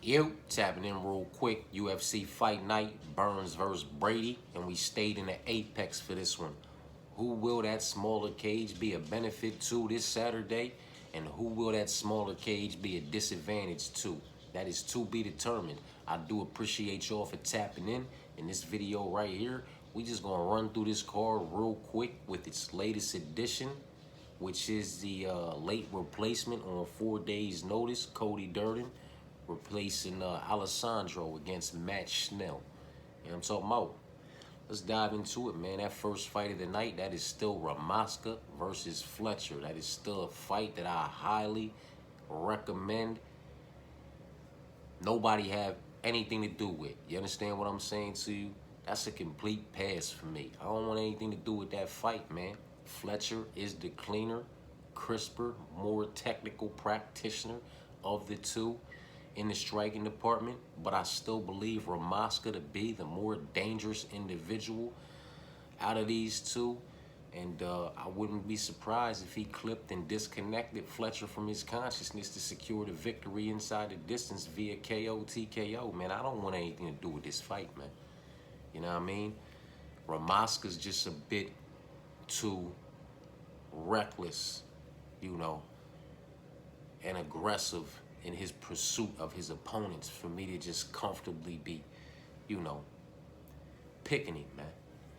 Yo, tapping in real quick. UFC fight night, Burns versus Brady, and we stayed in the apex for this one. Who will that smaller cage be a benefit to this Saturday, and who will that smaller cage be a disadvantage to? That is to be determined. I do appreciate y'all for tapping in this video right here. We just gonna run through this card real quick with its latest edition, which is the late replacement on 4 days' notice, Cody Durden replacing Alessandro against Matt Schnell. You know what I'm talking about? Let's dive into it, man. That first fight of the night, that is still Ramaska versus Fletcher. That is still a fight that I highly recommend nobody have anything to do with. You understand what I'm saying to you? That's a complete pass for me. I don't want anything to do with that fight, man. Fletcher is the cleaner, crisper, more technical practitioner of the two in the striking department, but I still believe Ramaska to be the more dangerous individual out of these two. And I wouldn't be surprised if he clipped and disconnected Fletcher from his consciousness to secure the victory inside the distance via KO, TKO. Man, I don't want anything to do with this fight, man. You know what I mean? Ramaska's just a bit too reckless, you know, and aggressive in his pursuit of his opponents for me to just comfortably be, you know, picking him, man.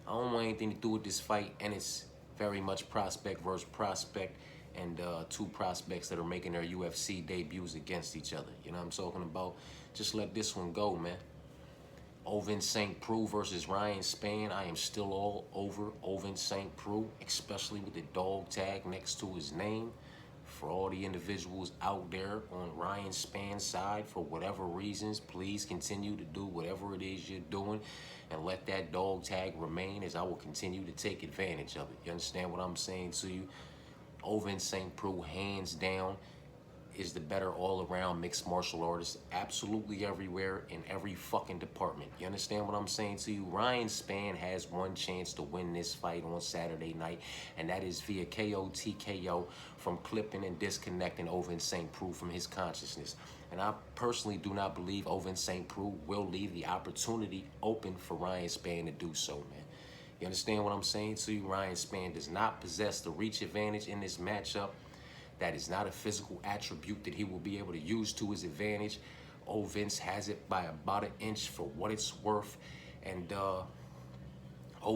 I don't want anything to do with this fight, and it's very much prospect versus prospect, and two prospects that are making their UFC debuts against each other. You know what I'm talking about? Just let this one go, man. Ovin St. Preux versus Ryan Spann. I am still all over Ovin St. Preux, especially with the dog tag next to his name. For all the individuals out there on Ryan Spann's side, for whatever reasons, please continue to do whatever it is you're doing and let that dog tag remain, as I will continue to take advantage of it. You understand what I'm saying to you? Ovin St. Preux, hands down, is the better all-around mixed martial artist, absolutely everywhere in every fucking department. You understand what I'm saying to you? Ryan Spann has one chance to win this fight on Saturday night, and that is via KO, TKO, from clipping and disconnecting Ovin St. Preux from his consciousness. And I personally do not believe Ovin St. Preux will leave the opportunity open for Ryan Spann to do so, man. You understand what I'm saying to you? Ryan Spann does not possess the reach advantage in this matchup. That is not a physical attribute that he will be able to use to his advantage. Vince has it by about an inch for what it's worth. And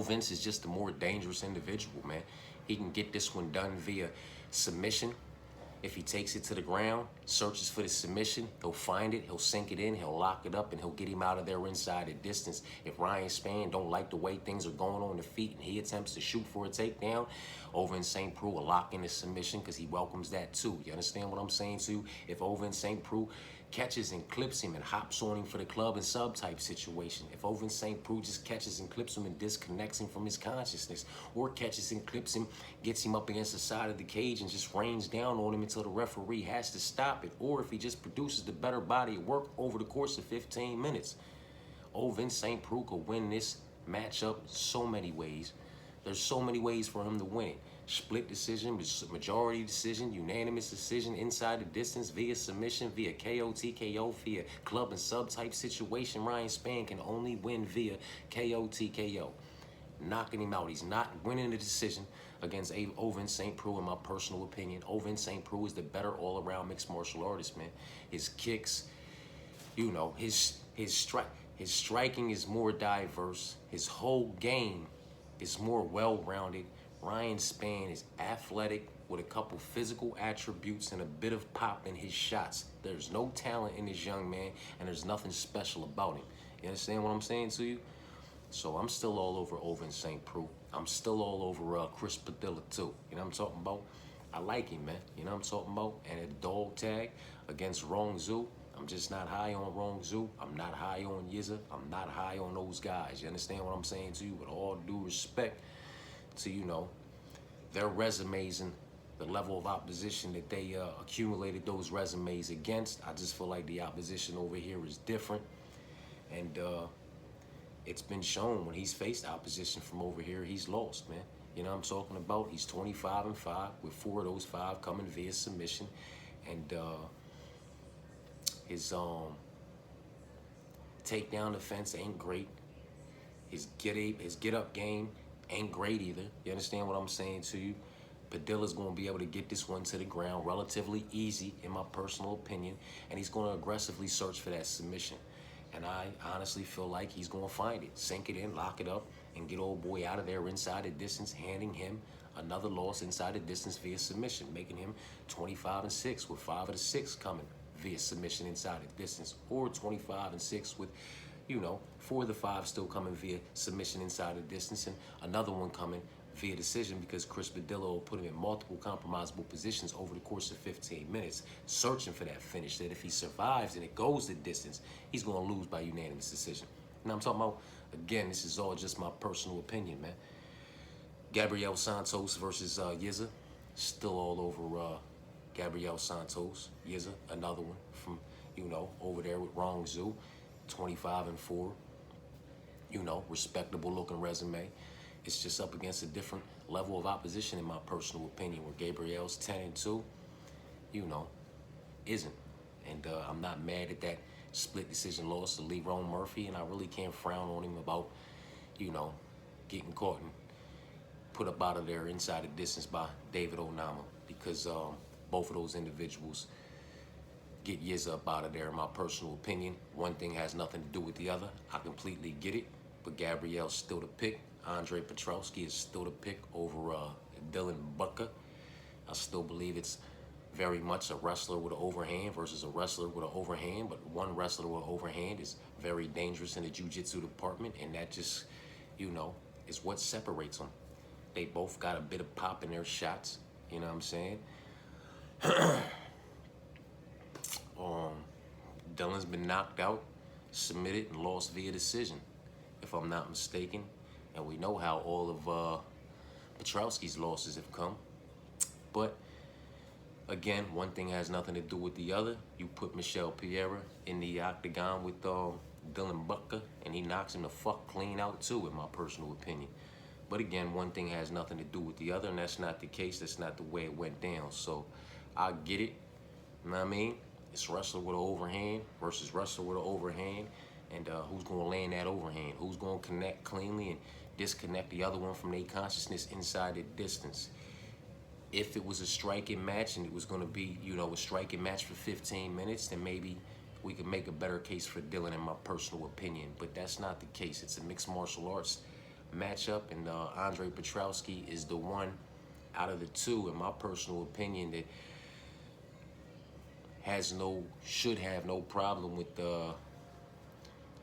Vince is just a more dangerous individual, man. He can get this one done via submission. If he takes it to the ground, searches for the submission, he'll find it, he'll sink it in, he'll lock it up, and he'll get him out of there inside the distance. If Ryan Spann don't like the way things are going on the feet and he attempts to shoot for a takedown, Ovin St. Preux will lock in the submission because he welcomes that too. You understand what I'm saying to you? If Ovin St. Preux catches and clips him and hops on him for the club and sub type situation, if Ovin St. Preux just catches and clips him and disconnects him from his consciousness, or catches and clips him, gets him up against the side of the cage and just rains down on him until the referee has to stop it, or if he just produces the better body of work over the course of 15 minutes, Ovin St. Preux could win this matchup so many ways. There's so many ways for him to win it. Split decision, majority decision, unanimous decision, inside the distance, via submission, via KO, TKO, via club and sub type situation. Ryan Spann can only win via KO, TKO. Knocking him out. He's not winning the decision against Ovin St. Preux, in my personal opinion. Ovin St. Preux is the better all-around mixed martial artist, man. His kicks, you know, his striking is more diverse. His whole game is more well-rounded. Ryan Spann is athletic with a couple physical attributes and a bit of pop in his shots. There's no talent in this young man, and there's nothing special about him. You understand what I'm saying to you? So I'm still all over Ovin St. Preux. I'm still all over Chris Padilla too. You know what I'm talking about? I like him, man. You know what I'm talking about? And a dog tag against Rong Zhu. I'm just not high on Rong Zhu. I'm not high on Yizza. I'm not high on those guys. You understand what I'm saying to you? With all due respect to, you know, their resumes and the level of opposition that they accumulated those resumes against. I just feel like the opposition over here is different. And it's been shown when he's faced opposition from over here, he's lost, man. You know what I'm talking about? He's 25-5, with 4 of those 5 coming via submission. And his takedown defense ain't great. His get up game ain't great either. You understand what I'm saying to you? Padilla's going to be able to get this one to the ground relatively easy, in my personal opinion, and he's going to aggressively search for that submission. And I honestly feel like he's going to find it, sink it in, lock it up, and get old boy out of there inside the distance, handing him another loss inside the distance via submission, making him 25-6 with 5 of the 6 coming via submission inside the distance, or 25-6 with, 4 of the 5 still coming via submission inside the distance, and another one coming via decision, because Chris Padilla will put him in multiple compromisable positions over the course of 15 minutes, searching for that finish that if he survives and it goes the distance, he's going to lose by unanimous decision. Now I'm talking about, again, this is all just my personal opinion, man. Gabriel Santos versus Yiza. Still all over Gabriel Santos. Yiza, another one from, over there with Rong Zhu. 25-4. Respectable looking resume. It's just up against a different level of opposition, in my personal opinion, where Gabriel's 10-2, isn't. And I'm not mad at that split decision loss to Lerone Murphy, and I really can't frown on him about, getting caught and put up out of there inside the distance by David Onama, because both of those individuals get Yiza up out of there, in my personal opinion. One thing has nothing to do with the other. I completely get it, but Gabriel's still the pick. Andre Petrowski is still the pick over Dylan Butker. I still believe it's very much a wrestler with an overhand versus a wrestler with an overhand, but one wrestler with an overhand is very dangerous in the jiu-jitsu department, and that just, is what separates them. They both got a bit of pop in their shots, you know what I'm saying? Dylan's been knocked out, submitted, and lost via decision, if I'm not mistaken. And we know how all of Petrowski's losses have come. But, again, one thing has nothing to do with the other. You put Michel Pereira in the octagon with Dylan Butker, and he knocks him the fuck clean out too, in my personal opinion. But again, one thing has nothing to do with the other, and that's not the case. That's not the way it went down. So I get it. You know what I mean? It's wrestler with an overhand versus wrestler with an overhand. And who's going to land that overhand? Who's going to connect cleanly and disconnect the other one from their consciousness inside the distance? If it was a striking match and it was going to be, a striking match for 15 minutes, then maybe we could make a better case for Dylan, in my personal opinion. But that's not the case. It's a mixed martial arts matchup, and Andre Petrowski is the one out of the two, in my personal opinion, that should have no problem with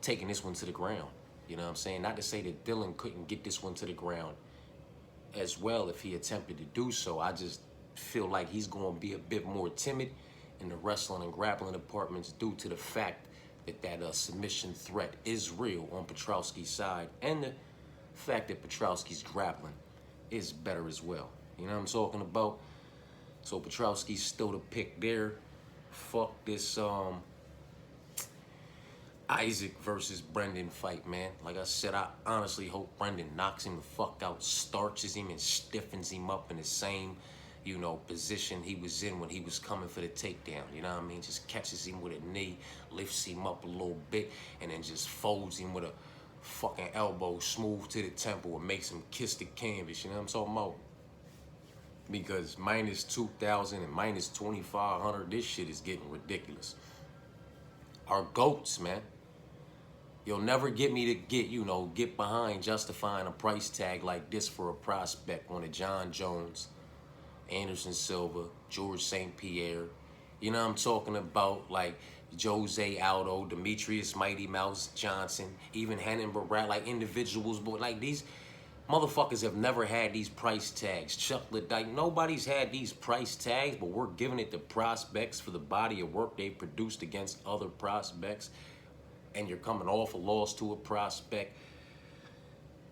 taking this one to the ground. You know what I'm saying? Not to say that Dylan couldn't get this one to the ground as well if he attempted to do so. I just feel like he's going to be a bit more timid in the wrestling and grappling departments due to the fact that submission threat is real on Petrowski's side, and the fact that Petrowski's grappling is better as well. You know what I'm talking about? So Petrowski's still the pick there. Fuck this Isaac versus Brendan fight, man. Like I said, I honestly hope Brendan knocks him the fuck out, starches him and stiffens him up in the same, position he was in when he was coming for the takedown. You know what I mean? Just catches him with a knee, lifts him up a little bit, and then just folds him with a fucking elbow smooth to the temple and makes him kiss the canvas. You know what I'm talking about? Because minus 2,000 and minus 2,500, this shit is getting ridiculous. Our GOATs, man. You'll never get me to get behind justifying a price tag like this for a prospect on a John Jones, Anderson Silva, George St. Pierre. You know what I'm talking about? Like Jose Aldo, Demetrius Mighty Mouse Johnson, even Henan Barat, like individuals, but like these motherfuckers have never had these price tags. Chuck Liddell, nobody's had these price tags, but we're giving it to prospects for the body of work they produced against other prospects. And you're coming off a loss to a prospect.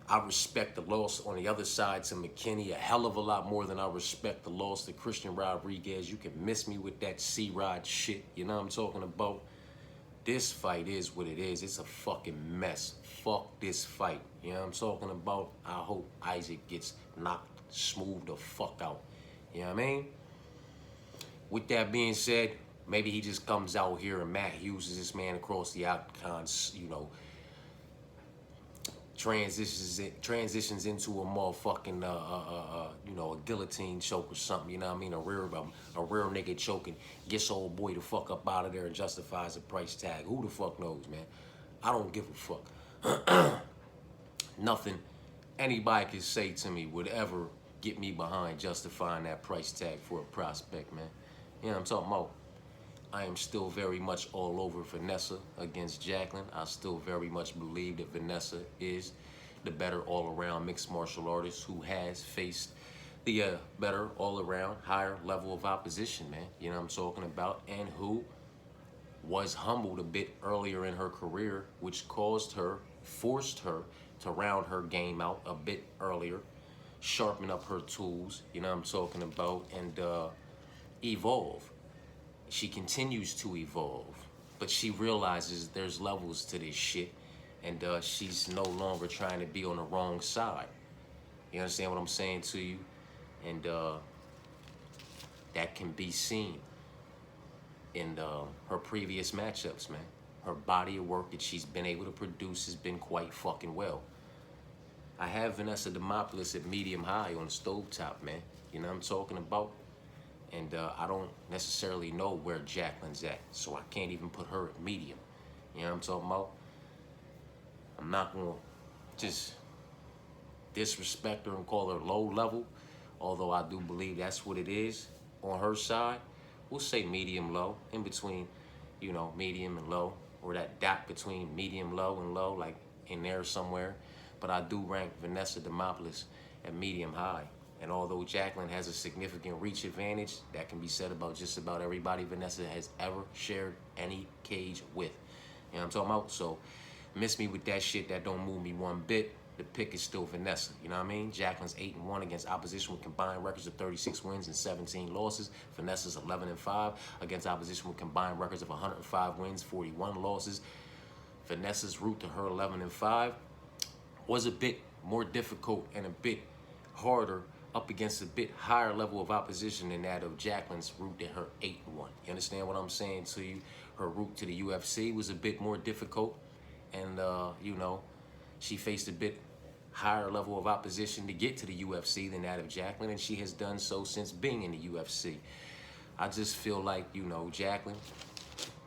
I respect the loss on the other side to McKinney a hell of a lot more than I respect the loss to Christian Rodriguez. You can miss me with that C-Rod shit. You know what I'm talking about? This fight is what it is. It's a fucking mess. Fuck this fight. You know what I'm talking about? I hope Isaac gets knocked smooth the fuck out. You know what I mean? With that being said, Maybe he just comes out here and Matt uses this man across the outcons, transitions into a motherfucking a guillotine choke or something. You know what I mean? A real nigga choking gets old boy the fuck up out of there and justifies the price tag. Who the fuck knows, man? I don't give a fuck. Nothing anybody can say to me would ever get me behind justifying that price tag for a prospect, man. You know what I'm talking about? I am still very much all over Vanessa against Jacqueline. I still very much believe that Vanessa is the better all-around mixed martial artist who has faced the better all-around higher level of opposition, man. You know what I'm talking about? And who was humbled a bit earlier in her career, which forced her to round her game out a bit earlier, sharpen up her tools, you know what I'm talking about, and evolve. She continues to evolve, but she realizes there's levels to this shit, and she's no longer trying to be on the wrong side. You understand what I'm saying to you? And that can be seen in her previous matchups, man. Her body of work that she's been able to produce has been quite fucking well. I have Vanessa Demopoulos at medium high on the stovetop, man. You know what I'm talking about? And I don't necessarily know where Jacqueline's at, so I can't even put her at medium. You know what I'm talking about? I'm not gonna just disrespect her and call her low level, although I do believe that's what it is on her side. We'll say medium low, in between, medium and low, or that dot between medium low and low, like in there somewhere. But I do rank Vanessa Demopoulos at medium high. And although Jacqueline has a significant reach advantage, that can be said about just about everybody Vanessa has ever shared any cage with. You know what I'm talking about? So miss me with that shit, that don't move me one bit. The pick is still Vanessa, you know what I mean? Jacqueline's 8-1 against opposition with combined records of 36 wins and 17 losses. Vanessa's 11-5 against opposition with combined records of 105 wins, 41 losses. Vanessa's route to her 11-5 was a bit more difficult and a bit harder up against a bit higher level of opposition than that of Jacqueline's route to her 8-1. You understand what I'm saying to you? Her route to the UFC was a bit more difficult, and she faced a bit higher level of opposition to get to the UFC than that of Jacqueline, and she has done so since being in the UFC. I just feel like, Jacqueline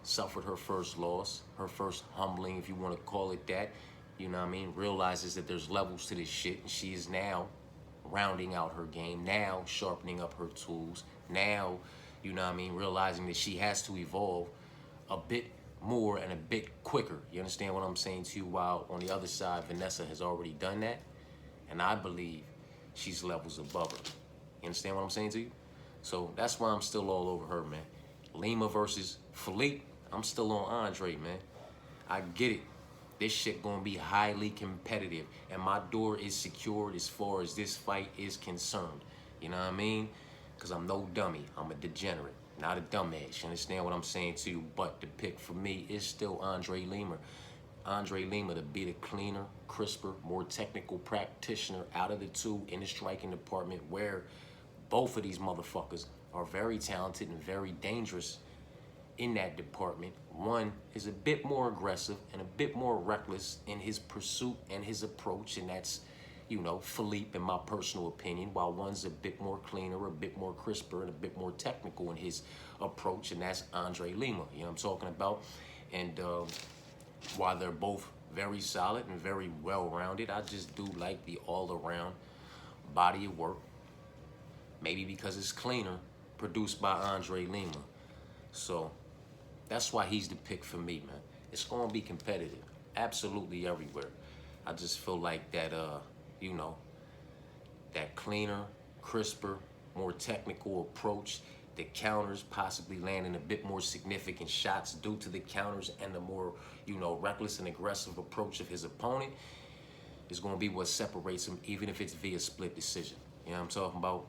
suffered her first loss, her first humbling, if you want to call it that. You know what I mean? Realizes that there's levels to this shit, and she is now rounding out her game, now sharpening up her tools, now, realizing that she has to evolve a bit more and a bit quicker. You understand what I'm saying to you? While on the other side, Vanessa has already done that, and I believe she's levels above her. You understand what I'm saying to you? So that's why I'm still all over her, man. Lima versus Philippe, I'm still on Andre, man. I get it. This shit gonna be highly competitive, and my door is secured as far as this fight is concerned. You know what I mean? Because I'm no dummy. I'm a degenerate, not a dumbass. You understand what I'm saying to you? But the pick for me is still Andre Lima. Andre Lima to be the cleaner, crisper, more technical practitioner out of the two in the striking department, where both of these motherfuckers are very talented and very dangerous in that department. One is a bit more aggressive and a bit more reckless in his pursuit and his approach, and that's, Philippe, in my personal opinion, while one's a bit more cleaner, a bit more crisper, and a bit more technical in his approach, and that's Andre Lima. You know what I'm talking about? And while they're both very solid and very well-rounded, I just do like the all-around body of work, maybe because it's cleaner, produced by Andre Lima. So that's why he's the pick for me, man. It's going to be competitive, absolutely everywhere. I just feel like that, that cleaner, crisper, more technical approach, the counters possibly landing a bit more significant shots due to the counters and the more, reckless and aggressive approach of his opponent is going to be what separates him, even if it's via split decision. You know what I'm talking about?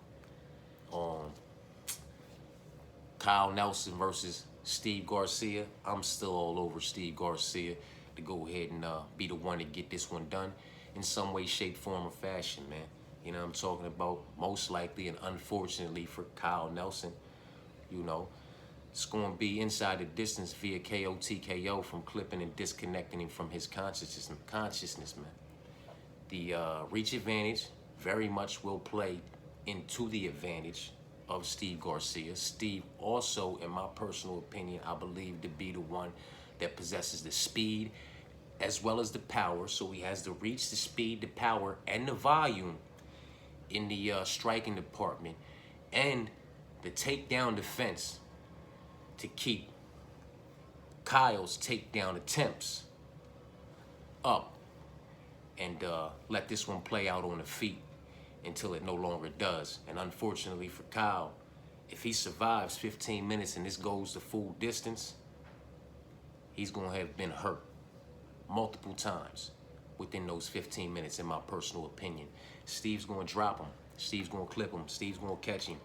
Kyle Nelson versus Steve Garcia. I'm still all over Steve Garcia to go ahead and be the one to get this one done in some way, shape, form, or fashion, man. You know what I'm talking about? Most likely and unfortunately for Kyle Nelson, It's going to be inside the distance via KO from clipping and disconnecting him from his consciousness, man. The reach advantage very much will play into the advantage of Steve Garcia. Steve also, in my personal opinion, I believe to be the one that possesses the speed as well as the power. So he has the reach, the speed, the power, and the volume in the striking department, and the takedown defense to keep Kyle's takedown attempts up and let this one play out on the feet until it no longer does. And unfortunately for Kyle, if he survives 15 minutes and this goes the full distance, he's going to have been hurt multiple times within those 15 minutes, in my personal opinion. Steve's going to drop him. Steve's going to clip him. Steve's going to catch him.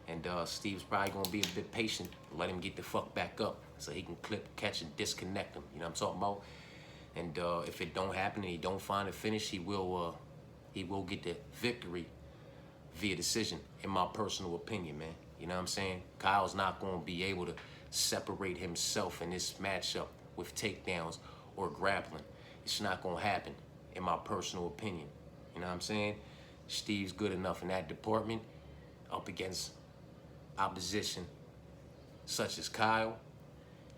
And Steve's probably going to be a bit patient, let him get the fuck back up so he can clip, catch, and disconnect him. You know what I'm talking about? And if it don't happen and he don't find a finish, he will get the victory via decision, in my personal opinion, man. You know what I'm saying? Kyle's not going to be able to separate himself in this matchup with takedowns or grappling. It's not going to happen, in my personal opinion. You know what I'm saying? Steve's good enough in that department up against opposition such as Kyle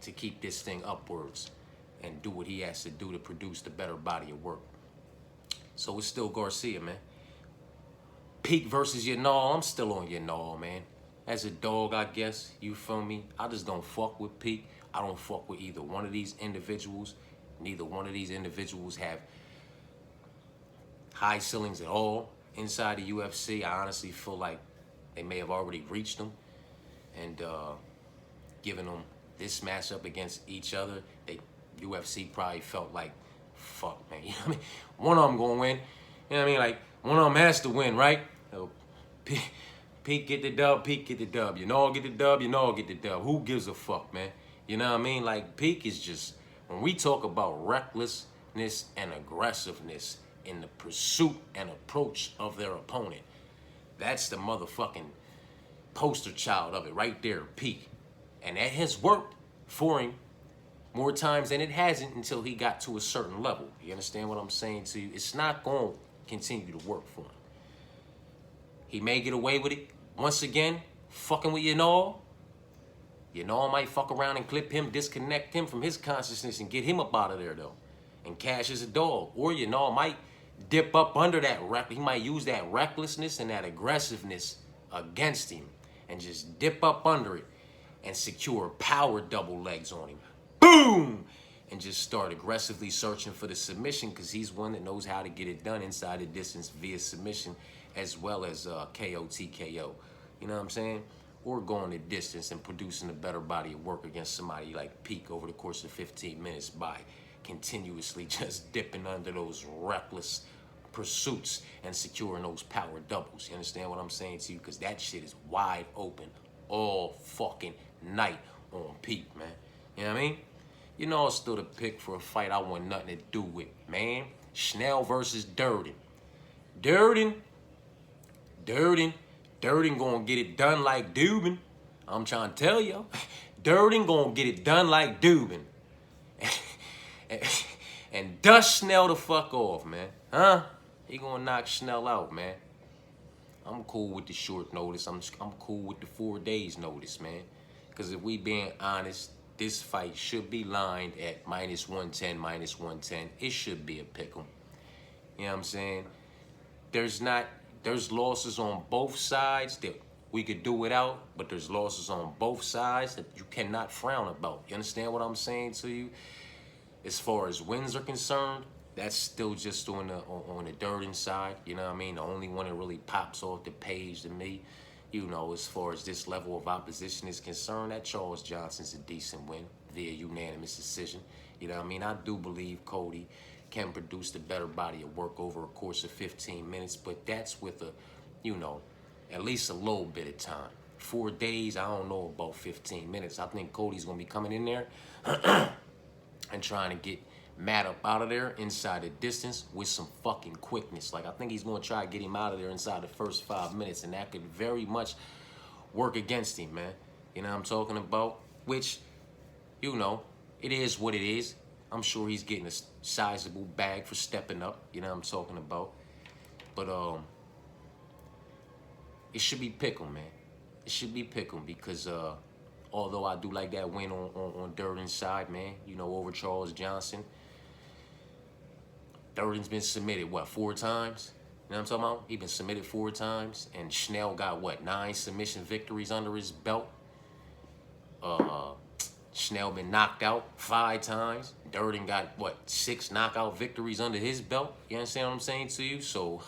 to keep this thing upwards and do what he has to do to produce the better body of work. So it's still Garcia, man. Peak versus Yanal. I'm still on Yanal, man. As a dog, I guess, you feel me? I just don't fuck with Peak. I don't fuck with either one of these individuals. Neither one of these individuals have high ceilings at all inside the UFC. I honestly feel like they may have already reached them, and given them this matchup against each other, UFC probably felt like, fuck, man. You know what I mean? One of them gonna win. You know what I mean? Like, one of them has to win, right? So, Pete get the dub, Pete get the dub. You know, get the dub, you know, get the dub. Who gives a fuck, man? You know what I mean? Like, Peak is just, when we talk about recklessness and aggressiveness in the pursuit and approach of their opponent, that's the motherfucking poster child of it right there, Peak. And that has worked for him more times than it hasn't until he got to a certain level. You understand what I'm saying to you? It's not going to continue to work for him. He may get away with it once again, fucking with Yanal. Yanal might fuck around and clip him, disconnect him from his consciousness and get him up out of there, though, and cash as a dog. Or Yanal might dip up under that he might use that recklessness and that aggressiveness against him and just dip up under it and secure power double legs on him. Boom! And just start aggressively searching for the submission, because he's one that knows how to get it done inside the distance via submission as well as KO TKO. You know what I'm saying? Or going the distance and producing a better body of work against somebody like Peak over the course of 15 minutes by continuously just dipping under those reckless pursuits and securing those power doubles. You understand what I'm saying to you? Because that shit is wide open all fucking night on Peak, man. You know what I mean? You know, it's still the pick for a fight I want nothing to do with, man. Schnell versus Durden. Durden gonna get it done like Dubin. I'm trying to tell you. Durden gonna get it done like Dubin. And dust Schnell the fuck off, man. Huh? He gonna knock Schnell out, man. I'm cool with the short notice. I'm cool with the 4 days notice, man. Because if we being honest, this fight should be lined at -110, -110. It should be a pick'em. You know what I'm saying? There's losses on both sides that we could do without, but there's losses on both sides that you cannot frown about. You understand what I'm saying to you? As far as wins are concerned, that's still just on the Durden side. You know what I mean? The only one that really pops off the page to me, you know, as far as this level of opposition is concerned, that Charles Johnson's a decent win via unanimous decision. You know what I mean? I do believe Cody can produce the better body of work over a course of 15 minutes, but that's with a, you know, at least a little bit of time. 4 days, I don't know about 15 minutes. I think Cody's gonna be coming in there and trying to get Matt up out of there inside the distance with some fucking quickness. Like, I think he's gonna try to get him out of there inside the first 5 minutes, and that could very much work against him, man. You know what I'm talking about? Which, you know, it is what it is. I'm sure he's getting a sizable bag for stepping up. You know what I'm talking about? But it should be pick'em, man. It should be pick'em because although I do like that win on Durden's side, man, you know, over Charles Johnson. Durden's been submitted, what, 4 times? You know what I'm talking about? He been submitted 4 times, and Schnell got, what, 9 submission victories under his belt? Schnell been knocked out 5 times. Durden got, what, 6 knockout victories under his belt? You understand what I'm saying to you? So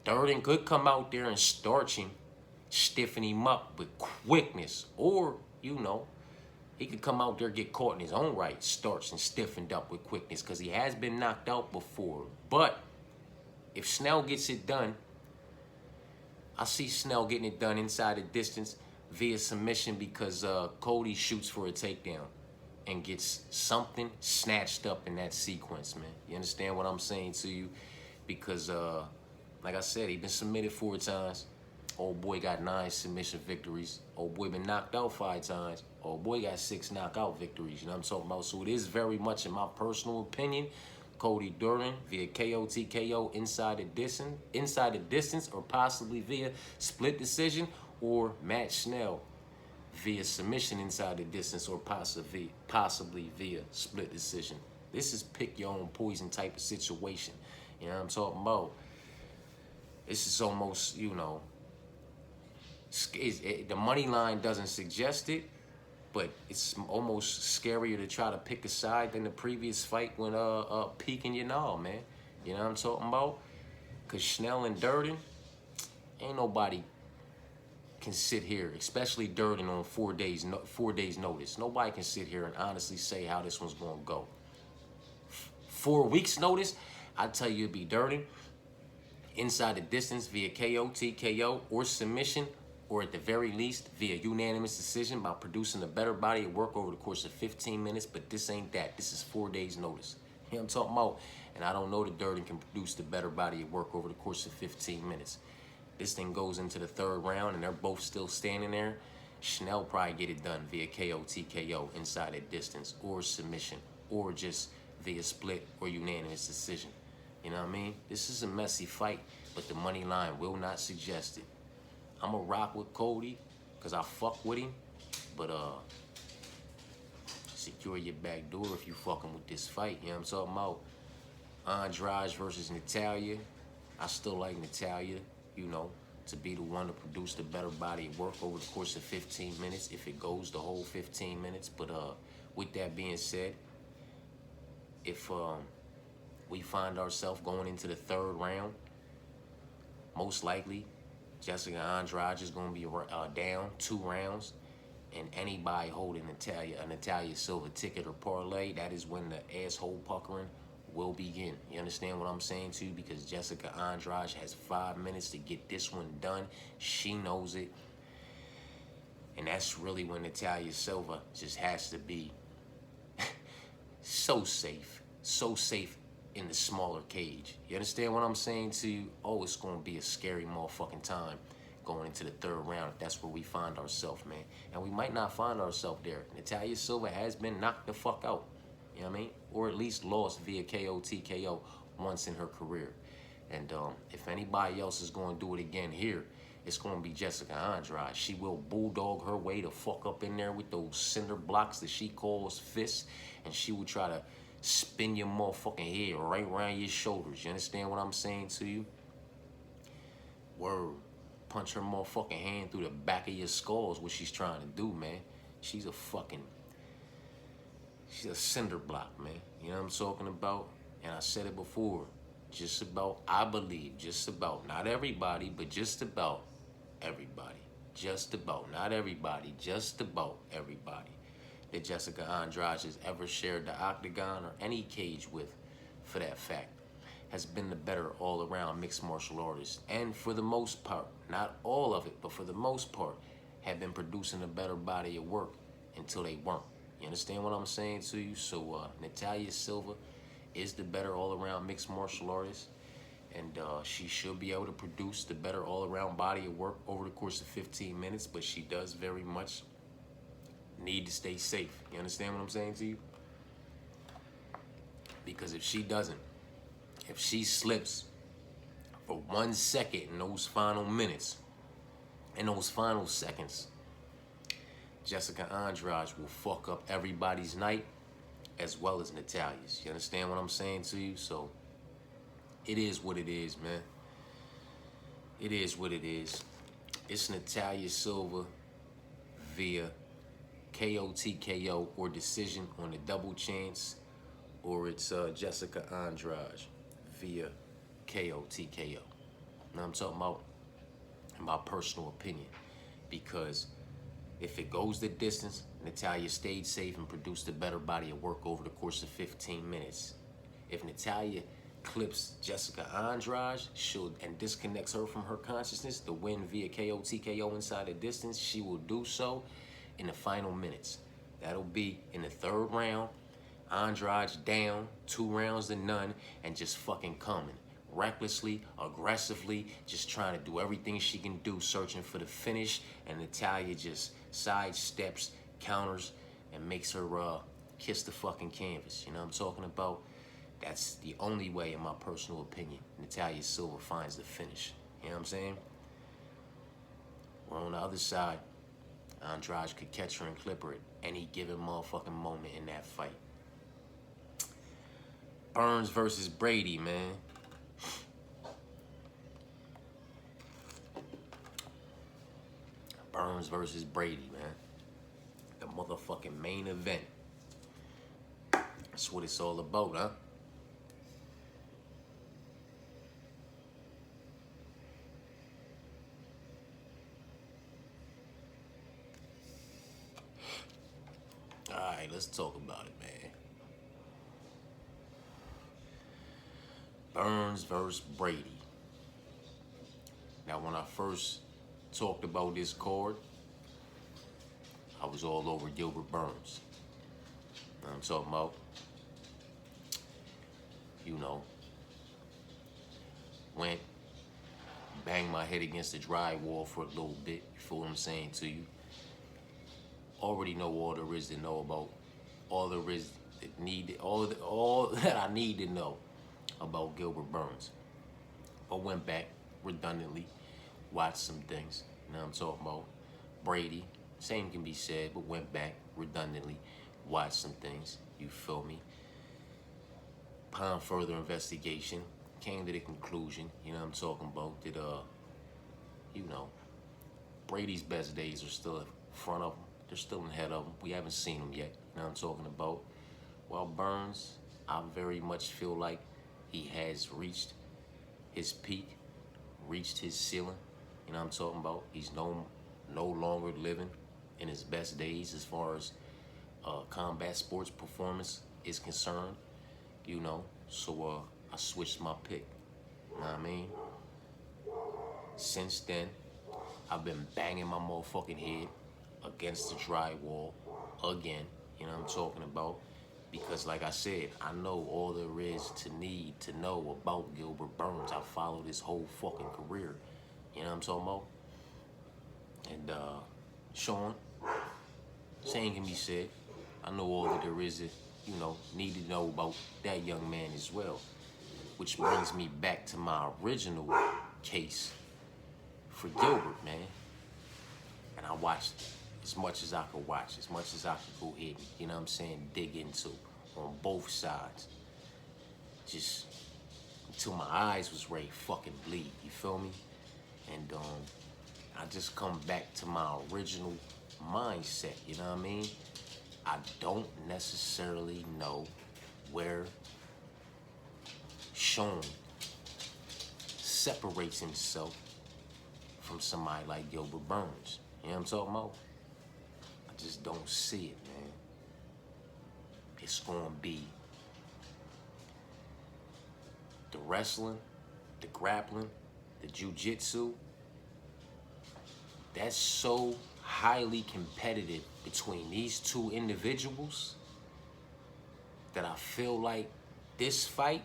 Durden could come out there and starch him, stiffen him up with quickness. Or, you know, he could come out there, get caught in his own right, starched and stiffened up with quickness, because he has been knocked out before. But if Schnell gets it done, I see Schnell getting it done inside the distance via submission, because Cody shoots for a takedown and gets something snatched up in that sequence, man. You understand what I'm saying to you? Because, like I said, he been submitted 4 times. Old boy got 9 submission victories. Old boy been knocked out 5 times. Old boy got 6 knockout victories. You know what I'm talking about? So it is very much, in my personal opinion, Cody Durden via KO TKO inside the distance, or possibly via split decision, or Matt Schnell via submission inside the distance, or possibly via split decision. This is pick your own poison type of situation. You know what I'm talking about? This is almost, you know, the money line doesn't suggest it, but it's almost scarier to try to pick a side than the previous fight when Peak and Yanal, man. You know what I'm talking about? Because Schnell and Durden, ain't nobody can sit here, especially Durden on 4 days notice. Nobody can sit here and honestly say how this one's gonna go. 4 weeks notice, I tell you it'd be Durden inside the distance via KO, TKO, or submission, or at the very least via unanimous decision by producing a better body of work over the course of 15 minutes. But this ain't that. This is 4 days notice. You know what I'm talking about? And I don't know that Durden can produce the better body of work over the course of 15 minutes. This thing goes into the 3rd round and they're both still standing there. Schnell probably get it done via KO, TKO inside that distance, or submission, or just via split or unanimous decision. You know what I mean? This is a messy fight, but the money line will not suggest it. I'm going to rock with Cody because I fuck with him, but secure your back door if you fucking with this fight. You know what I'm talking about? Andrade versus Natalia. I still like Natalia, you know, to be the one to produce the better body of work over the course of 15 minutes, if it goes the whole 15 minutes. But with that being said, if we find ourselves going into the 3rd round, most likely Jessica Andrade is going to be down 2 rounds, and anybody holding a Natalia Silva ticket or parlay, that is when the asshole puckering will begin. You understand what I'm saying to you? Because Jessica Andrade has 5 minutes to get this one done. She knows it. And that's really when Natalia Silva just has to be so safe in the smaller cage. You understand what I'm saying to you? Oh, it's going to be a scary motherfucking time going into the 3rd round if that's where we find ourselves, man. And we might not find ourselves there. Natalia Silva has been knocked the fuck out. You know what I mean? Or at least lost via KO, TKO once in her career. And if anybody else is going to do it again here, it's going to be Jessica Andrade. She will bulldog her way to fuck up in there with those cinder blocks that she calls fists. And she will try to spin your motherfucking head right around your shoulders. You understand what I'm saying to you? Word. Punch her motherfucking hand through the back of your skull is what she's trying to do, man. She's a cinder block, man. You know what I'm talking about? And I said it before. Just about, I believe, just about, not everybody, but just about everybody. Just about, not everybody, just about everybody that Jessica Andrade has ever shared the octagon or any cage with, for that fact, has been the better all-around mixed martial artist. And for the most part, not all of it, but for the most part, have been producing a better body of work until they weren't. You understand what I'm saying to you? So Natalia Silva is the better all-around mixed martial artist, and she should be able to produce the better all-around body of work over the course of 15 minutes, but she does very much need to stay safe. You understand what I'm saying to you? Because if she doesn't, if she slips for 1 second in those final minutes, in those final seconds, Jessica Andrade will fuck up everybody's night as well as Natalia's. You understand what I'm saying to you? So it is what it is, man. It is what it is. It's Natalia Silva via KO, TKO, or decision on the double chance, or it's Jessica Andrade via KO, TKO. Now I'm talking about in my personal opinion, because if it goes the distance, Natalia stayed safe and produced a better body of work over the course of 15 minutes. If Natalia clips Jessica Andrade and disconnects her from her consciousness to win via KO, TKO inside the distance, she will do so in the final minutes. That'll be in the third round. Andrade down, 2 rounds to none, and just fucking coming. Recklessly, aggressively, just trying to do everything she can do, searching for the finish, and Natalia just sidesteps, counters, and makes her kiss the fucking canvas. You know what I'm talking about? That's the only way, in my personal opinion, Natalia Silva finds the finish. You know what I'm saying? Where on the other side, Andrade could catch her and clip her at any given motherfucking moment in that fight. Burns versus Brady, man. Burns versus Brady, man. The motherfucking main event. That's what it's all about, huh? Alright, let's talk about it, man. Burns versus Brady. Now, when I first talked about this card, I was all over Gilbert Burns. You know what I'm talking about? You know, went, banged my head against the drywall for a little bit. You feel what I'm saying to you? Already know all there is to know about, all there is that need, all that I need to know about Gilbert Burns. I went back redundantly, watched some things. You know what I'm talking about? Brady, same can be said, but went back redundantly, watched some things. You feel me? Upon further investigation, came to the conclusion, you know what I'm talking about, that, you know, Brady's best days are still in front of him. They're still ahead of him. We haven't seen him yet, you know what I'm talking about. While Burns, I very much feel like he has reached his peak, reached his ceiling, you know what I'm talking about. He's no longer living in his best days as far as combat sports performance is concerned, you know. So I switched my pick, you know what I mean? Since then, I've been banging my motherfucking head against the drywall again, you know what I'm talking about? Because like I said, I know all there is to know about Gilbert Burns. I followed his whole fucking career, you know what I'm talking about? And Sean, same can be said. I know all that there is to, you know, need to know about that young man as well. Which brings me back to my original case for Gilbert, man. And I watched as much as I could watch, as much as I could go ahead and, you know what I'm saying, dig into on both sides. Just until my eyes was ready to fucking bleed, you feel me? And I just come back to my original mindset, you know what I mean? I don't necessarily know where Sean separates himself from somebody like Gilbert Burns. You know what I'm talking about? I just don't see it, man. It's gonna be the wrestling, the grappling, the jiu-jitsu. That's so highly competitive between these two individuals that I feel like this fight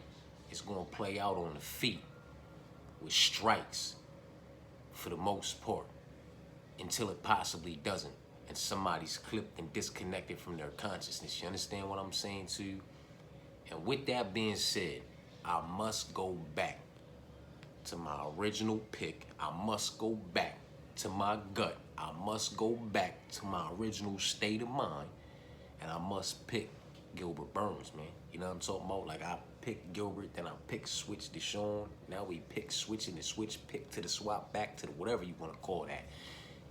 is gonna play out on the feet with strikes for the most part, until it possibly doesn't. and somebody's clipped and disconnected from their consciousness. You understand what I'm saying to you? And with that being said, I must go back to my original pick. I must go back to my gut. I must go back to my original state of mind, and I must pick Gilbert Burns, man. You know what I'm talking about? Like, I picked Gilbert, then I picked switch Deshaun. Now we pick switching the switch pick to the swap back to the whatever you want to call that.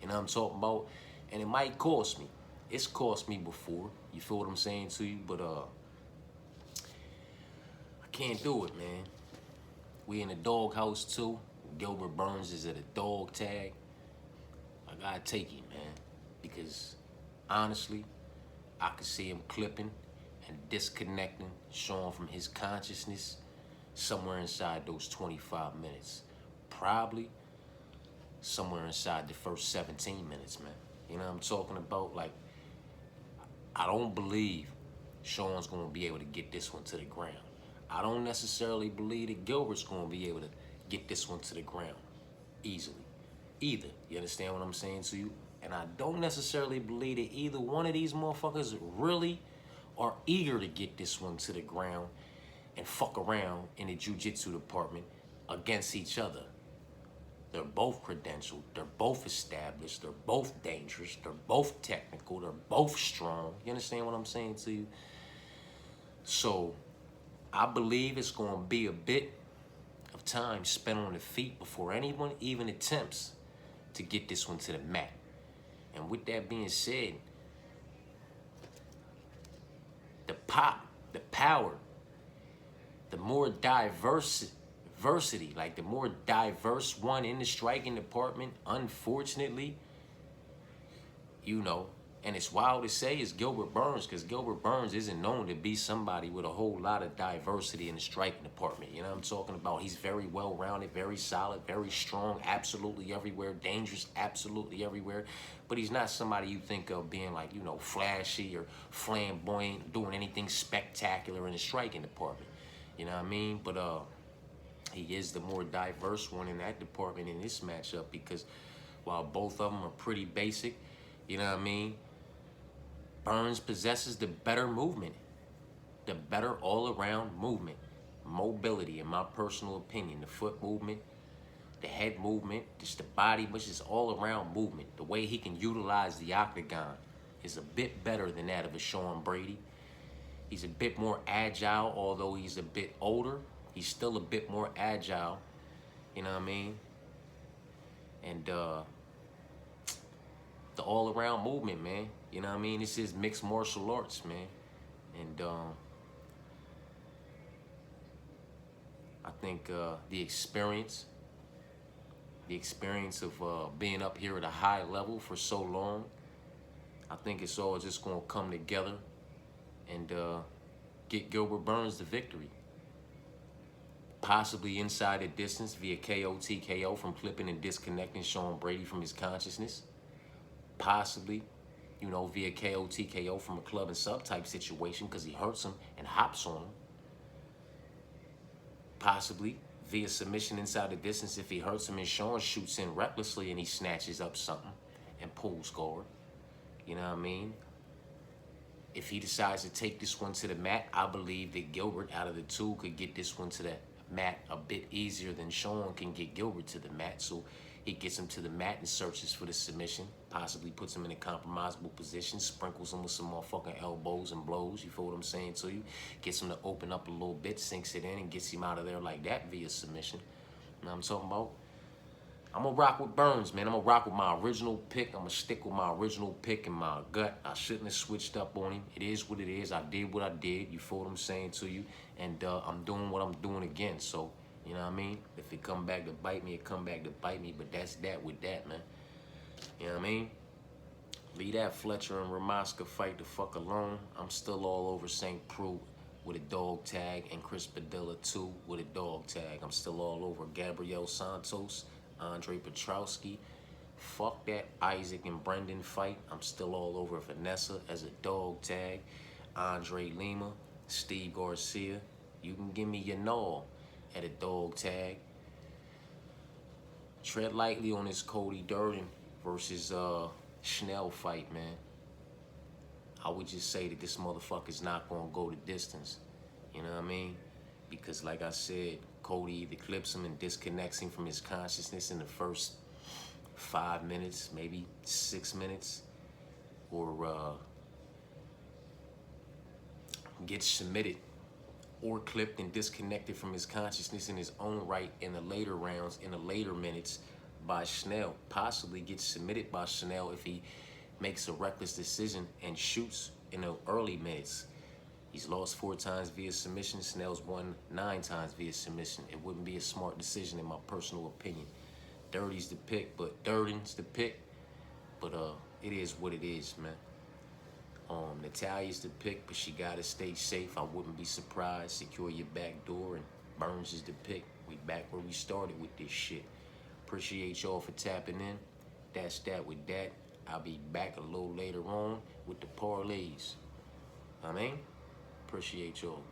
You know what I'm talking about? And it might cost me. It's cost me before. You feel what I'm saying to you? But I can't do it, man. We in the doghouse too. Gilbert Burns is at a dog tag. I gotta take it, man. Because honestly, I could see him clipping and disconnecting Sean from his consciousness somewhere inside those 25 minutes. Probably somewhere inside the first 17 minutes, man. You know what I'm talking about? Like, I don't believe Sean's gonna be able to get this one to the ground. I don't necessarily believe that Gilbert's gonna be able to get this one to the ground easily. Either. You understand what I'm saying to you? And I don't necessarily believe that either one of these motherfuckers really are eager to get this one to the ground and fuck around in the jiu-jitsu department against each other. They're both credentialed, they're both established, they're both dangerous, they're both technical, they're both strong. You understand what I'm saying to you? So, I believe it's going to be a bit of time spent on the feet before anyone even attempts to get this one to the mat. And with that being said, the pop, the power, the more diversity, like the more diverse one in the striking department, unfortunately, you know, and it's wild to say is Gilbert Burns, because Gilbert Burns isn't known to be somebody with a whole lot of diversity in the striking department. You know what I'm talking about? He's very well-rounded, very solid, very strong, absolutely everywhere, dangerous, absolutely everywhere. But he's not somebody you think of being like, you know, flashy or flamboyant, doing anything spectacular in the striking department. You know what I mean? But he is the more diverse one in that department in this matchup, because while both of them are pretty basic, you know what I mean? Burns possesses the better movement, the better all-around movement, mobility, in my personal opinion. The foot movement, the head movement, just the body, but just all-around movement. The way he can utilize the octagon is a bit better than that of a Sean Brady. He's a bit more agile, although he's a bit older. He's still a bit more agile, you know what I mean? And the all-around movement, man. You know what I mean? This is mixed martial arts, man. And I think the experience of being up here at a high level for so long, I think it's all just going to come together and get Gilbert Burns the victory. Possibly inside the distance via KO, TKO from clipping and disconnecting Sean Brady from his consciousness. Possibly, you know, via KO, TKO from a club and sub type situation because he hurts him and hops on him. Possibly via submission inside the distance if he hurts him and Sean shoots in recklessly and he snatches up something and pulls guard. You know what I mean? If he decides to take this one to the mat, I believe that Gilbert, out of the two, could get this one to the mat a bit easier than Sean can get Gilbert to the mat. So he gets him to the mat and searches for the submission, possibly puts him in a compromisable position, sprinkles him with some motherfucking elbows and blows, you feel what I'm saying to you? Gets him to open up a little bit, sinks it in, and gets him out of there like that via submission. You know what I'm talking about? I'm going to rock with Burns, man. I'm going to rock with my original pick. I'm going to stick with my original pick in my gut. I shouldn't have switched up on him. It is what it is. I did what I did. You feel what I'm saying to you? And I'm doing what I'm doing again. So, you know what I mean? If it come back to bite me, it come back to bite me. But that's that with that, man. You know what I mean? Leave that Fletcher and Ramaska fight the fuck alone. I'm still all over St. Preux with a dog tag, and Chris Padilla too with a dog tag. I'm still all over Gabriel Santos, Andre Petrowski. Fuck that Isaac and Brendan fight. I'm still all over Vanessa as a dog tag. Andre Lima, Steve Garcia. You can give me your null at a dog tag. Tread lightly on this Cody Durden versus Schnell fight, man, I would just say that this motherfucker's not gonna go the distance. You know what I mean? Because like I said, Cody either clips him and disconnects him from his consciousness in the first 5 minutes, maybe 6 minutes, or gets submitted or clipped and disconnected from his consciousness in his own right in the later rounds, in the later minutes by Schnell. Possibly gets submitted by Schnell if he makes a reckless decision and shoots in the early minutes. He's lost 4 times via submission. Snell's won 9 times via submission. It wouldn't be a smart decision in my personal opinion. Dirty's the pick, but Durden's the pick. But it is what it is, man. Natalia's the pick, but she gotta stay safe. I wouldn't be surprised. Secure your back door, and Burns is the pick. We back where we started with this shit. Appreciate y'all for tapping in. That's that with that. I'll be back a little later on with the parlays. Appreciate y'all.